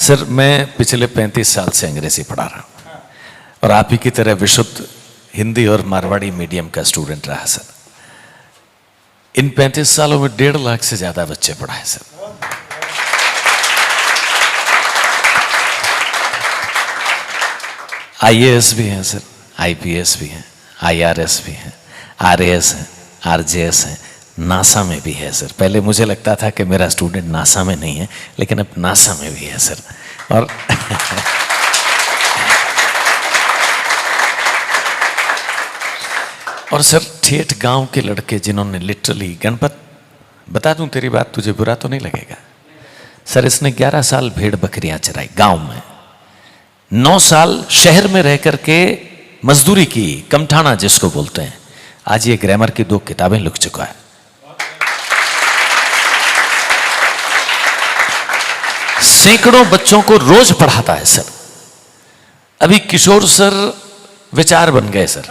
Sir मैं पिछले 35 साल से अंग्रेजी पढ़ा रहा हूँ और आप ही की तरह विशुद्ध हिंदी और मारवाड़ी मीडियम का स्टूडेंट रहा सर। इन 35 सालों में 1.5 लाख से ज्यादा बच्चे पढ़ाए सर। आईएएस भी हैं सर, आईपीएस भी हैं, आईआरएस भी हैं, आरएएस हैं, आरजेएस हैं, नासा में भी है सर। पहले मुझे लगता था कि मेरा स्टूडेंट नासा में नहीं है, लेकिन अब नासा में भी है सर। और सर ठेठ गांव के लड़के जिन्होंने लिटरली, गणपत बता दूं तेरी बात, तुझे बुरा तो नहीं लगेगा सर, इसने 11 साल भेड़ बकरियां चराई गांव में, 9 साल शहर में रह करके मजदूरी की, कमठाना जिसको बोलते हैं। आज ये ग्रामर की 2 किताबें लिख चुका है। सैकड़ों बच्चों को रोज पढ़ाता है सर। अभी किशोर सर विचार बन गए सर।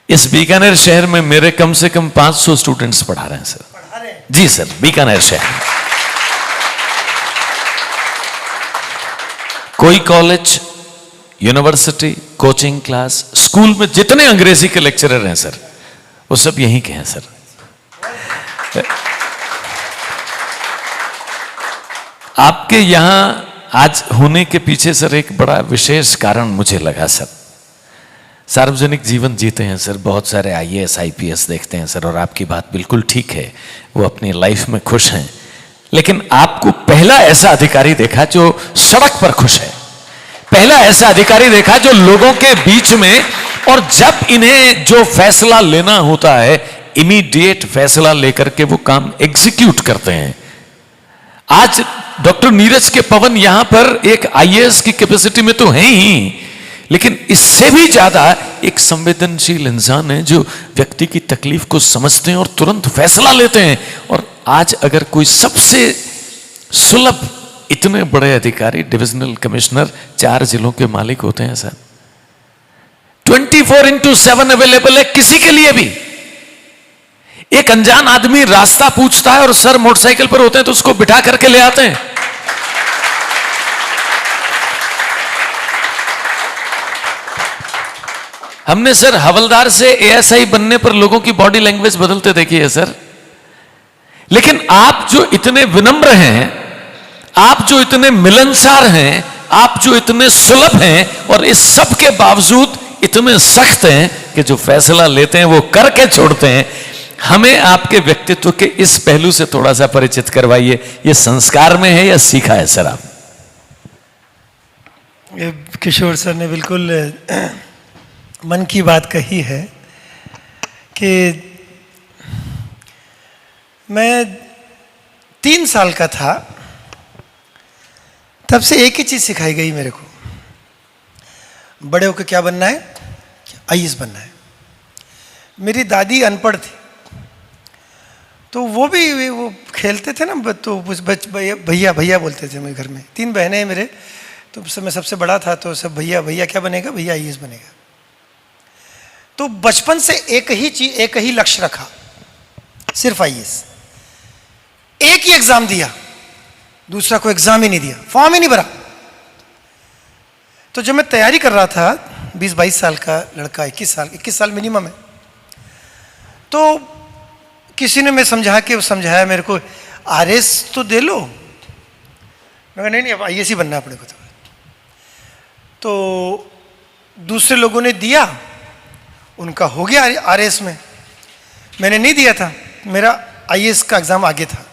इस बीकानेर शहर में मेरे कम से कम 500 स्टूडेंट्स पढ़ा रहे हैं सर। जी सर, बीकानेर शहर। कोई college, university, coaching class, school में जितने अंग्रेजी के लेक्चरर हैं सर, वो सब यहीं के हैं सर। आपके यहां आज होने के पीछे सर एक बड़ा विशेष कारण मुझे लगा सर। सार्वजनिक जीवन जीते हैं सर, बहुत सारे आईएएस आईपीएस देखते हैं सर, और आपकी बात बिल्कुल ठीक है, वो अपनी लाइफ में खुश हैं। लेकिन आपको पहला ऐसा अधिकारी देखा जो सड़क पर खुश है, पहला ऐसा अधिकारी देखा जो लोगों के बीच में, और जब इन्हें जो फैसला लेना होता है इमीडिएट फैसला लेकर के वो काम एग्जीक्यूट करते हैं। आज डॉक्टर नीरज के पवन यहां पर एक आईएएस की कैपेसिटी में तो है ही, लेकिन इससे भी ज्यादा एक संवेदनशील इंसान है जो व्यक्ति की तकलीफ को समझते हैं और तुरंत फैसला लेते हैं। और आज अगर कोई सबसे सुलभ, इतने बड़े अधिकारी, डिविजनल कमिश्नर 4 जिलों के मालिक होते हैं सर, 24/7 अवेलेबल है किसी के लिए भी। एक अनजान आदमी रास्ता पूछता है और सर मोटरसाइकिल पर होते हैं तो उसको बिठा करके ले आते हैं। हमने सर हवलदार से एएसआई बनने पर लोगों की बॉडी लैंग्वेज बदलते देखी है सर। लेकिन आप जो इतने विनम्र हैं, आप जो इतने मिलनसार हैं, आप जो इतने सुलभ हैं, और इस सब के बावजूद इतने सख्त हैं कि जो फैसला लेते हैं वो करके छोड़ते हैं। हमें आपके व्यक्तित्व के इस पहलू से थोड़ा सा परिचित करवाइए। ये संस्कार में है या सीखा है सर आप? किशोर सर ने बिल्कुल मन की बात कही है कि मैं 3 साल का था तब से एक ही चीज़ सिखाई गई मेरे को, बड़े होकर क्या बनना है? आईएएस बनना है। मेरी दादी अनपढ़ थी, तो वो भी वो खेलते थे ना, तो भैया भैया बोलते थे मेरे घर में। 3 बहनें हैं मेरे, तो मैं सबसे बड़ा था, तो सब भैया भैया क्या बनेगा? भैया आईएएस बनेगा। तो बचपन से एक ही चीज, एक ही लक्ष्य रखा, सिर्फ आईएएस। एक ही एग्जाम दिया, दूसरा कोई एग्जाम ही नहीं दिया, फॉर्म ही नहीं भरा। तो जब मैं तैयारी कर रहा था, 20-22 साल का लड़का, 21 साल मिनिमम है, तो किसी ने मैं समझाया मेरे को, आरएस तो दे लो। मैं कहा नहीं, अब आईएएस ही बनना है अपने को। तो दूसरे लोगों ने दिया, उनका हो गया आरएएस में, मैंने नहीं दिया था, मेरा आईएएस का एग्जाम आगे था।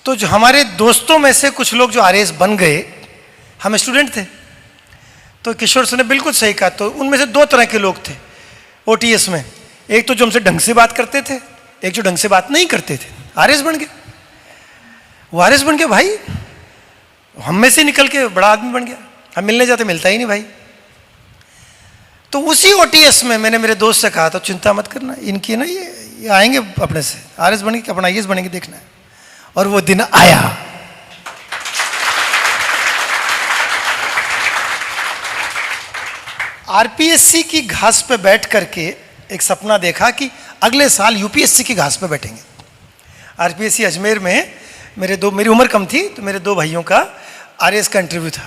तो जो हमारे दोस्तों में से कुछ लोग जो आरएएस बन गए, हम स्टूडेंट थे, तो किशोर सर ने बिल्कुल सही कहा। तो उनमें से 2 तरह के लोग थे ओटीएस में, एक तो जो हमसे ढंग से बात करते थे, एक जो ढंग से बात नहीं करते थे। आरएएस बन गए, वो आरएएस बन गए भाई, हम में से निकल के बड़ा आदमी बन गया। हम मिलने जाते, मिलता ही नहीं भाई। तो उसी ओटीएस में मैंने मेरे दोस्त से कहा था, चिंता मत करना, इनकी ना ये आएंगे अपने से, आरएएस बनेंगे, अपना आईएएस बनेंगे, देखना है। और वो दिन आया। आरपीएससी की घास पे बैठ करके एक सपना देखा कि अगले साल यूपीएससी की घास पे बैठेंगे। आरपीएससी अजमेर में मेरी उम्र कम थी, तो मेरे 2 भाइयों का आरएएस का इंटरव्यू था।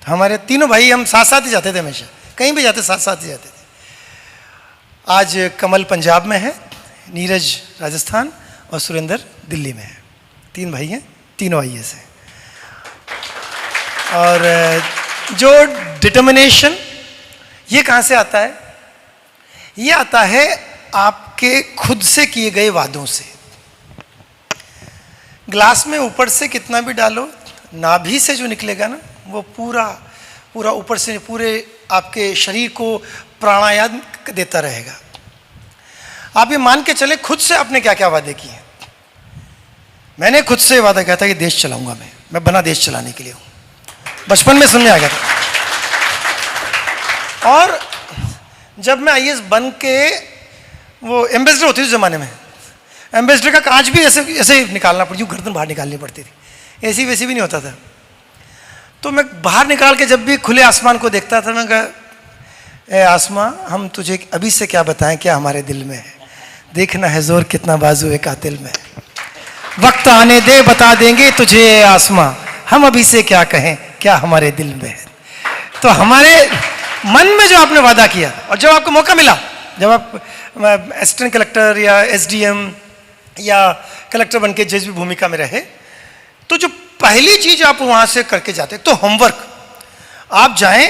तो हमारे तीनों भाई हम साथ साथ ही जाते थे, हमेशा कहीं भी जाते साथ साथ ही जाते थे। आज कमल पंजाब में है, नीरज राजस्थान और सुरेंद्र दिल्ली में है। 3 भाई हैं, तीनों आईएएस हैं। और जो डिटर्मिनेशन, ये कहाँ से आता है? ये आता है आपके खुद से किए गए वादों से। ग्लास में ऊपर से कितना भी डालो, नाभि से जो निकलेगा ना, वो पूरा पूरा ऊपर से पूरे आपके शरीर को प्राणायाम देता रहेगा। आप ये मान के चले, खुद से आपने क्या क्या वादे किए। मैंने खुद से वादा किया था कि देश चलाऊंगा, मैं बना देश चलाने के लिए हूं, बचपन में समझ आ गया था। और जब मैं आईएएस बन के, वो एम्बेसडर होती थी उस जमाने में, एम्बेसडर का कांच भी ऐसे ऐसे निकालना पड़ती, गर्दन बाहर निकालनी पड़ती थी, ऐसी वैसी भी नहीं होता था। तो मैं बाहर निकाल के जब भी खुले आसमान को देखता था, मैं कहा, ए आसमां, हम तुझे अभी से क्या बताएं क्या हमारे दिल में है, देखना है जोर कितना बाजू है कातिल में, वक्त आने दे बता देंगे तुझे आसमां, हम अभी से क्या कहें क्या हमारे दिल में है। तो हमारे मन में जो आपने वादा किया, और जब आपको मौका मिला, जब आप असिस्टेंट कलेक्टर या एसडीएम या कलेक्टर बन के जज की भूमिका में रहे, तो जो पहली चीज आप वहां से करके जाते, तो होमवर्क आप जाएं।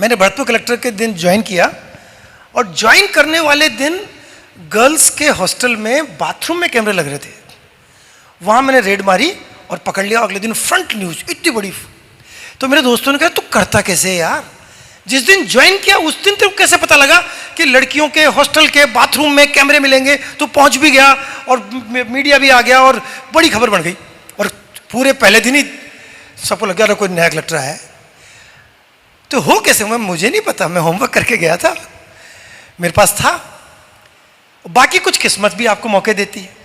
मैंने भरतपुर कलेक्टर के दिन ज्वाइन किया, और ज्वाइन करने वाले दिन गर्ल्स के हॉस्टल में बाथरूम में कैमरे लग रहे थे। वहां मैंने रेड मारी और पकड़ लिया। अगले दिन फ्रंट न्यूज इतनी बड़ी। तो मेरे दोस्तों ने कहा, तू करता कैसे है यार, जिस दिन ज्वाइन किया उस दिन तेरे को कैसे पता लगा कि लड़कियों के हॉस्टल के बाथरूम में कैमरे मिलेंगे। तू पहुंच भी गया और मीडिया भी आ गया और बड़ी खबर बन गई, और पूरे पहले दिन ही सबको लग गया कोई नया कलेक्टर है। तो हो कैसे? मुझे नहीं पता, मैं होमवर्क करके गया था, मेरे पास था। बाकी कुछ किस्मत भी आपको मौके देती है।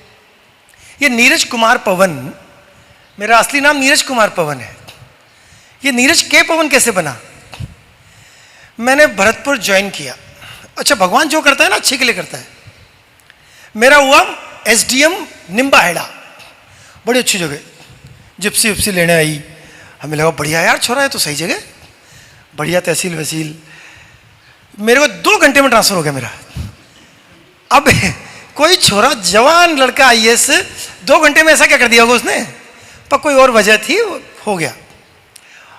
ये नीरज कुमार पवन, मेरा असली नाम नीरज कुमार पवन है। ये नीरज के पवन कैसे बना? मैंने भरतपुर ज्वाइन किया। अच्छा, भगवान जो करता है ना अच्छे के लिए करता है। मेरा हुआ एसडीएम निम्बाहेड़ा, बड़ी अच्छी जगह, जिप्सी विप्सी लेने आई। हमें लगा बढ़िया यार छोरा है तो सही जगह, बढ़िया तहसील वसील। मेरे को 2 घंटे में ट्रांसफर हो गया मेरा। अब कोई छोरा जवान लड़का आईएएस 2 घंटे में ऐसा क्या कर दिया होगा उसने, पर कोई और वजह थी, हो गया।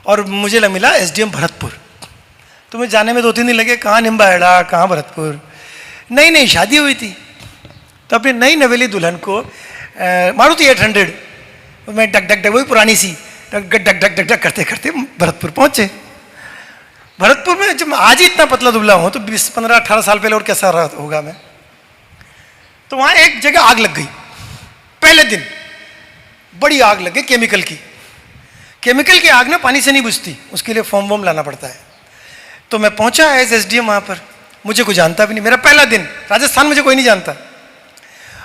और मुझे मिला एसडीएम भरतपुर। तो मुझे जाने में 2-3 दिन लगे, कहाँ निम्बाहेड़ा कहाँ भरतपुर। नई नई शादी हुई थी, तो अपनी नई नवेली दुल्हन को मारुति 800 मैं डक डक डक, वही पुरानी सी duck duck duck duck duck करते करते भरतपुर पहुंचे। भरतपुर में जब आज ही इतना पतला दुबला हूं, तो 20-15-18 साल पहले और कैसा रहा होगा मैं। तो वहां एक जगह आग लग गई, पहले दिन बड़ी आग लग गई केमिकल की। केमिकल की आग ना पानी से नहीं बुझती, उसके लिए फोम वोम लाना पड़ता है। तो मैं पहुंचा एज एसडीएम वहां पर, मुझे कोई जानता भी नहीं, मेरा पहला दिन, राजस्थान मुझे कोई नहीं जानता।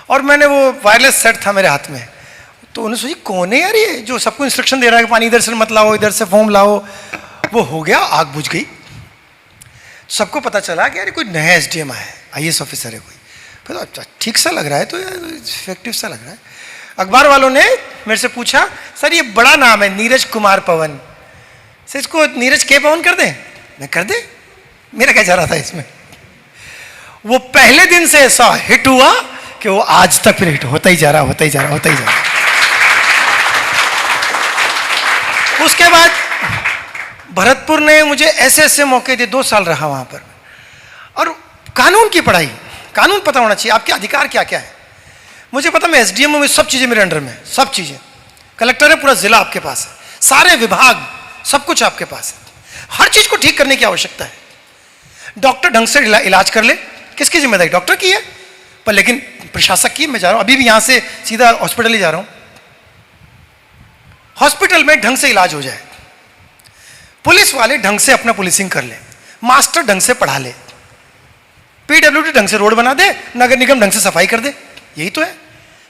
और मैंने वो वायरलेस सेट था मेरे हाथ में, तो उन्होंने सोची कौन है यार ये जो सबको इंस्ट्रक्शन दे रहा है कि पानी इधर से मत लाओ, इधर से फोम लाओ। वो हो गया, आग बुझ गई। सबको पता चला कि यार कोई नया एसडीएम आया है, आईएएस ऑफिसर है कोई। फिर अच्छा ठीक सा लग रहा है, तो यार इफेक्टिव सा लग रहा है। अखबार वालों ने मेरे से पूछा, सर ये बड़ा नाम है नीरज कुमार पवन, सर इसको नीरज के पवन कर दें? मैं कर दे, मेरा क्या जा रहा था इसमें। वो पहले दिन से ऐसा हिट हुआ कि वो आज तक फिर हिट होता ही जा रहा, होता ही जा रहा, होता ही जा रहा। उसके बाद भरतपुर ने मुझे ऐसे ऐसे मौके दिए, 2 साल रहा वहां पर। और कानून की पढ़ाई, कानून पता होना चाहिए, आपके अधिकार क्या क्या है। मुझे पता, मैं एसडीएम में सब चीजें मेरे अंडर में, सब चीजें। कलेक्टर है, पूरा जिला आपके पास है, सारे विभाग, सब कुछ आपके पास है। हर चीज को ठीक करने की आवश्यकता है। डॉक्टर ढंग से इलाज कर ले, किसकी जिम्मेदारी? डॉक्टर की है, पर लेकिन प्रशासक की। मैं जा रहा हूं, अभी भी यहां से सीधा हॉस्पिटल ही जा रहा हूं। हॉस्पिटल में ढंग से इलाज हो जाए, पुलिस वाले ढंग से अपना पुलिसिंग कर ले, मास्टर ढंग से पढ़ा ले, पीडब्ल्यूडी ढंग से रोड बना दे, नगर निगम ढंग से सफाई कर दे। यही तो है।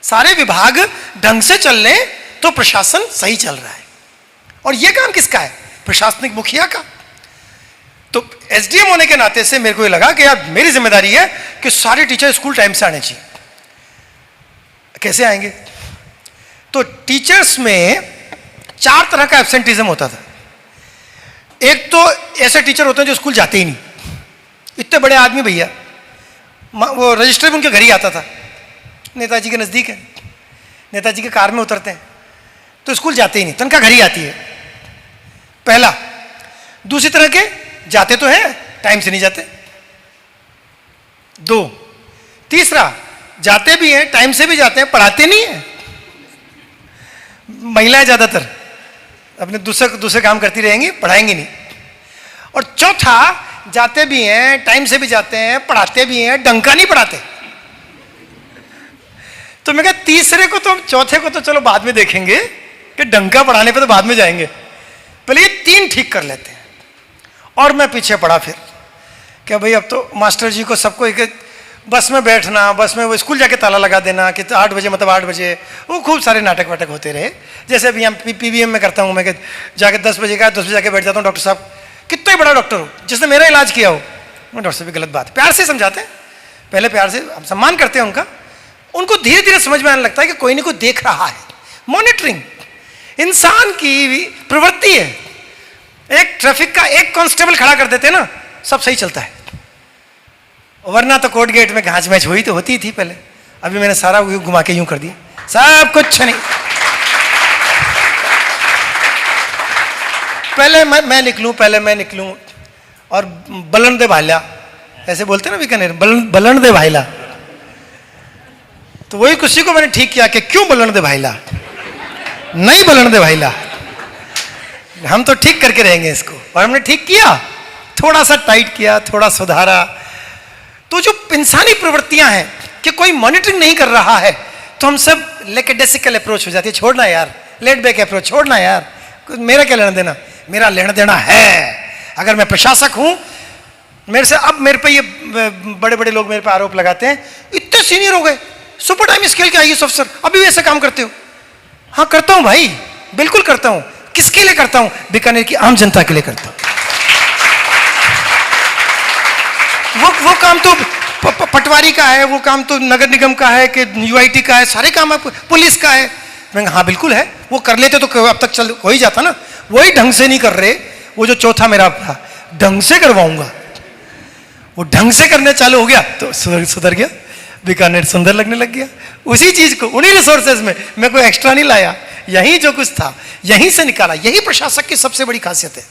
सारे विभाग ढंग से चल ले तो प्रशासन सही चल रहा है। और यह काम किसका है? प्रशासनिक मुखिया का। तो एसडीएम होने के नाते से मेरे को ये लगा कि यार मेरी जिम्मेदारी है कि सारे टीचर स्कूल टाइम से आने चाहिए। कैसे आएंगे? तो टीचर्स में 4 तरह का एब्सेंटिज्म होता था। एक तो ऐसे टीचर होते हैं जो स्कूल जाते ही नहीं, इतने बड़े आदमी भैया, वो रजिस्टर में उनके घर ही आता था, नेताजी के नज़दीक है, नेताजी के कार में उतरते हैं, तो स्कूल जाते ही नहीं, तो उनका घर ही आती है, पहला। दूसरी तरह के जाते तो हैं, टाइम से नहीं जाते, 2। तीसरा, जाते भी हैं, टाइम से भी जाते हैं, पढ़ाते नहीं हैं, महिलाएं ज़्यादातर अपने दूसरे काम करती रहेंगी, पढ़ाएंगी नहीं। और चौथा, जाते भी हैं, टाइम से भी जाते हैं, पढ़ाते भी हैं, डंका नहीं पढ़ाते। तो मैं कहा तीसरे को तो, चौथे को तो चलो बाद में देखेंगे कि डंका पढ़ाने पे तो बाद में जाएंगे, पहले ये 3 ठीक कर लेते हैं। और मैं पीछे पड़ा फिर, क्या भाई अब तो मास्टर जी को सबको एक बस में बैठना, बस में वो स्कूल जाके ताला लगा देना कि 8 बजे, मतलब 8 बजे, वो खूब सारे नाटक वाटक होते रहे। जैसे अभी यहाँ PVM में करता हूँ मैं, कि जाके 10 बजे का 10 बजे जाके बैठ जाता हूँ, डॉक्टर साहब कितना ही बड़ा डॉक्टर हो, जिसने मेरा इलाज किया हो, मैं डॉक्टर साहब भी गलत बात, प्यार से समझाते हैं, पहले प्यार से हम सम्मान करते हैं उनका, उनको धीरे धीरे समझ में आने लगता है कि कोई नहीं कोई देख रहा है। मॉनिटरिंग इंसान की प्रवृत्ति है। एक ट्रैफिक का एक कांस्टेबल खड़ा कर देते हैं ना, सब सही चलता है, वरना तो कोर्ट गेट में घांच मैच हुई तो होती थी पहले। अभी मैंने सारा घुमा के यूं कर दिया, सब कुछ नहीं। पहले मैं निकलूं और बलन दे भाईला, ऐसे बोलते ना बीकानेर, बलन दे भाईला। तो वही कुर्सी को मैंने ठीक किया कि क्यों बलन दे भाईला, नहीं बलन दे भाईला, हम तो ठीक करके रहेंगे इसको। और हमने ठीक किया, थोड़ा सा टाइट किया, थोड़ा सुधारा। तो जो इंसानी प्रवृत्तियां हैं कि कोई मॉनिटरिंग नहीं कर रहा है, तो हम सब लेकेडेसिकल अप्रोच हो जाती है, छोड़ना यार, लेट बैक अप्रोच, छोड़ना यार, मेरा क्या लेना देना, मेरा लेना देना है। अगर मैं प्रशासक हूं, मेरे से अब मेरे पे ये बड़े बड़े लोग मेरे पे आरोप लगाते हैं, इतने सीनियर हो गए, सुपर टाइम स्केल के IAS ऑफिसर, अभी भी ऐसे काम करते हो। हाँ करता हूं भाई, बिल्कुल करता हूं। किसके लिए करता हूं? बीकानेर की आम जनता के लिए करता हूं। वो काम तो पटवारी का है, वो काम तो नगर निगम का है, कि UIT का है, सारे काम पुलिस का है। मैं हाँ बिल्कुल है, वो कर लेते तो अब तक चल हो ही जाता ना, वही ढंग से नहीं कर रहे। वो जो चौथा मेरा था, ढंग से करवाऊंगा, वो ढंग से करने चालू हो गया तो सुधर गया, बीकानेर सुंदर लगने लग गया। उसी चीज को, उन्हीं रिसोर्सेज में, मैं कोई एक्स्ट्रा नहीं लाया, यहीं जो कुछ था यहीं से निकाला। यही प्रशासक की सबसे बड़ी खासियत है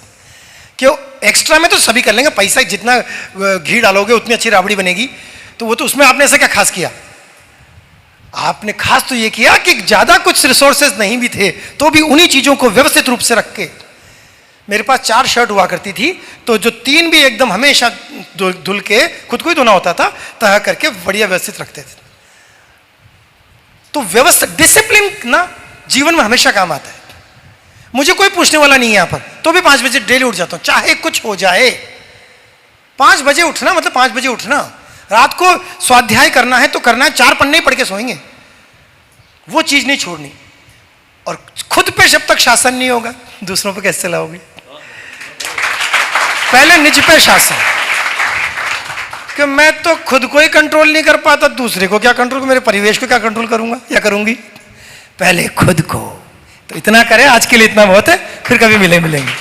कि एक्स्ट्रा में तो सभी कर लेंगे, पैसा जितना घी डालोगे उतनी अच्छी राबड़ी बनेगी, तो वो तो उसमें आपने ऐसा क्या खास किया? आपने खास तो ये किया कि ज्यादा कुछ रिसोर्सेज नहीं भी थे तो भी उन्हीं चीजों को व्यवस्थित रूप से रख के। मेरे पास 4 शर्ट हुआ करती थी, तो जो 3 भी एकदम हमेशा धुल के खुद को ही धोना होता था, तह करके बढ़िया व्यवस्थित रखते थे। तो व्यवस्थित डिसिप्लिन ना जीवन में हमेशा काम आता है। मुझे कोई पूछने वाला नहीं है यहां पर, तो भी 5 बजे डेली उठ जाता हूं, चाहे कुछ हो जाए। 5 बजे उठना मतलब 5 बजे उठना। रात को स्वाध्याय करना है तो करना है, 4 पन्ने ही पढ़ के सोएंगे, वो चीज नहीं छोड़नी। और खुद पे जब तक शासन नहीं होगा, दूसरों पे कैसे चलाओगे? पहले निज पे शासन, कि मैं तो खुद को ही कंट्रोल नहीं कर पाता, दूसरे को क्या कंट्रोल, मेरे परिवेश को क्या कंट्रोल करूंगा या करूंगी? पहले खुद को। तो इतना करें, आज के लिए इतना बहुत है, फिर कभी मिलेंगे।